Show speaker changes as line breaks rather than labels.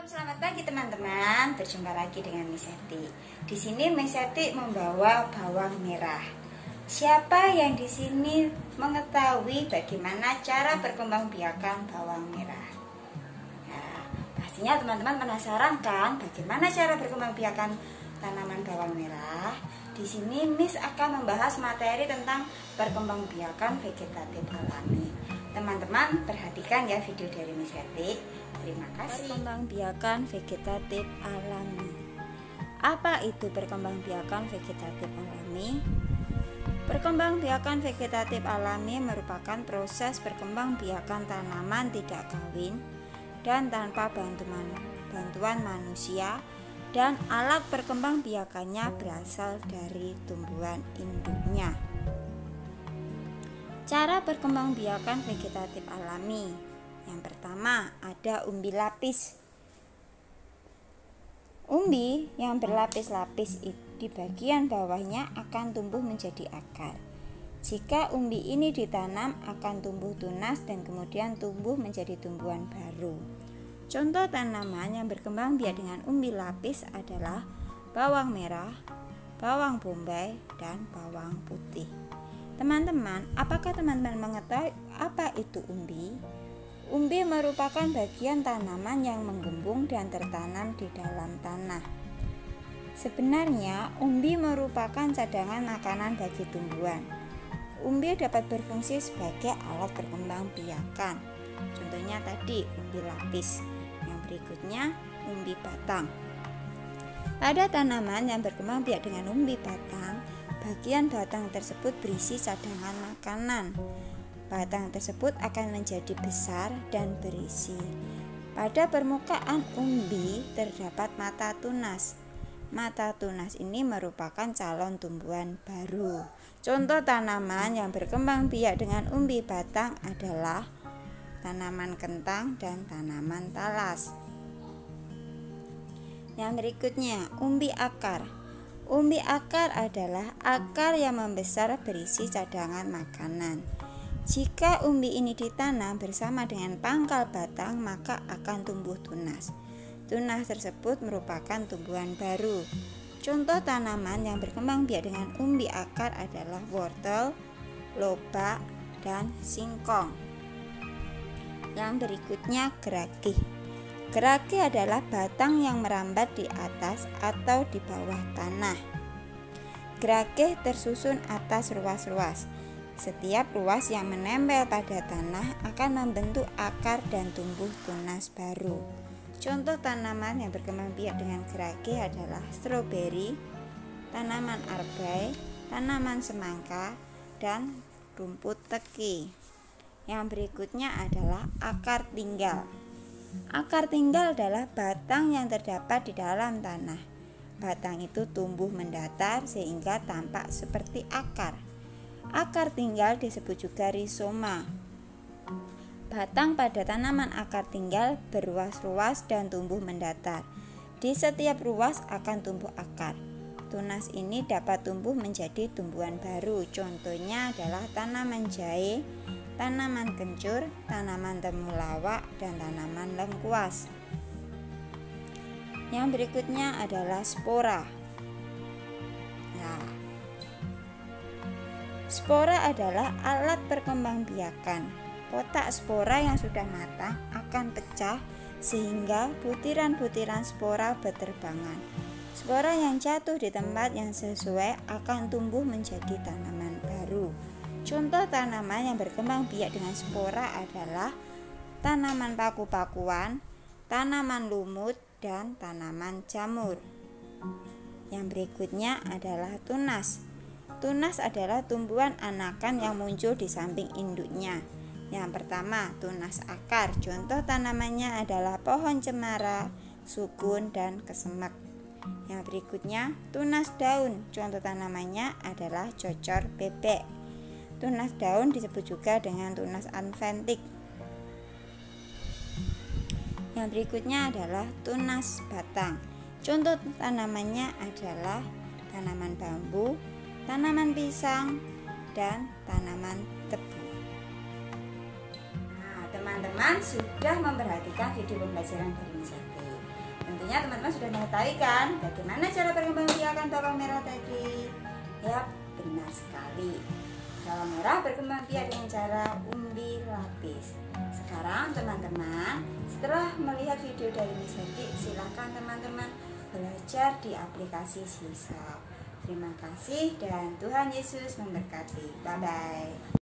Selamat pagi teman-teman, berjumpa lagi dengan Miss Eti. Di sini Miss Eti membawa bawang merah. Siapa yang di sini mengetahui bagaimana cara berkembangbiakan bawang merah? Nah, pastinya teman-teman penasaran kan bagaimana cara berkembangbiakan tanaman bawang merah? Di sini Miss akan membahas materi tentang perkembangbiakan vegetatif alami. Teman-teman perhatikan ya video dari Miss Eti. Terima kasih. Perkembangbiakan vegetatif alami. Apa itu perkembangbiakan vegetatif alami? Perkembangbiakan vegetatif alami merupakan proses perkembangbiakan tanaman tidak kawin dan tanpa bantuan manusia, dan alat perkembangbiakannya berasal dari tumbuhan induknya. Cara perkembangbiakan vegetatif alami. Yang pertama ada umbi lapis. Umbi yang berlapis-lapis di bagian bawahnya akan tumbuh menjadi akar. Jika umbi ini ditanam akan tumbuh tunas dan kemudian tumbuh menjadi tumbuhan baru. Contoh tanaman yang berkembang biak dengan umbi lapis adalah bawang merah, bawang bombay, dan bawang putih. Teman-teman, apakah teman-teman mengetahui apa itu umbi? Umbi merupakan bagian tanaman yang menggembung dan tertanam di dalam tanah. Sebenarnya, umbi merupakan cadangan makanan bagi tumbuhan. Umbi dapat berfungsi sebagai alat perkembangbiakan. Contohnya tadi umbi lapis. Yang berikutnya umbi batang. Pada tanaman yang berkembang biak dengan umbi batang, bagian batang tersebut berisi cadangan makanan. Batang tersebut akan menjadi besar dan berisi. Pada permukaan umbi terdapat mata tunas. Mata tunas ini merupakan calon tumbuhan baru. Contoh tanaman yang berkembang biak dengan umbi batang adalah tanaman kentang dan tanaman talas. Yang berikutnya, umbi akar. Umbi akar adalah akar yang membesar berisi cadangan makanan. Jika umbi ini ditanam bersama dengan pangkal batang, maka akan tumbuh tunas. Tunas tersebut merupakan tumbuhan baru. Contoh tanaman yang berkembang biak dengan umbi akar adalah wortel, lobak, dan singkong. Yang berikutnya geragih. Geragih adalah batang yang merambat di atas atau di bawah tanah. Geragih tersusun atas ruas-ruas. Setiap ruas yang menempel pada tanah akan membentuk akar dan tumbuh tunas baru. Contoh tanaman yang berkembang biak dengan geragih adalah stroberi, tanaman arbai, tanaman semangka, dan rumput teki. Yang berikutnya adalah akar tinggal. Akar tinggal adalah batang yang terdapat di dalam tanah. Batang itu tumbuh mendatar sehingga tampak seperti akar. Akar tinggal disebut juga rizoma. Batang pada tanaman akar tinggal berruas-ruas dan tumbuh mendatar. Di setiap ruas akan tumbuh akar. Tunas ini dapat tumbuh menjadi tumbuhan baru. Contohnya adalah tanaman jahe, tanaman kencur, tanaman temulawak, dan tanaman lengkuas. Yang berikutnya adalah spora. Spora adalah alat perkembangbiakan. Kotak spora yang sudah matang akan pecah sehingga butiran-butiran spora berterbangan. Spora yang jatuh di tempat yang sesuai akan tumbuh menjadi tanaman baru. Contoh tanaman yang berkembang biak dengan spora adalah tanaman paku-pakuan, tanaman lumut, dan tanaman jamur. Yang berikutnya adalah tunas. Tunas adalah tumbuhan anakan yang muncul di samping induknya. Yang pertama, tunas akar. Contoh tanamannya adalah pohon cemara, sukun, dan kesemek. Yang berikutnya, tunas daun. Contoh tanamannya adalah cocor bebek. Tunas daun disebut juga dengan tunas adventik. Yang berikutnya adalah tunas batang. Contoh tanamannya adalah tanaman bambu, tanaman pisang, dan tanaman tebu. Nah, teman-teman sudah memperhatikan video pembelajaran dari Miss Eti. tentunya teman-teman sudah mengetahui kan bagaimana cara berkembangbiakan bawang merah tadi? Ya, benar sekali. Bawang merah berkembangbiak dengan cara umbi lapis. Sekarang teman-teman, setelah melihat video dari Miss Heti, silakan teman-teman belajar di aplikasi Sisal. Terima kasih dan Tuhan Yesus memberkati. Bye-bye.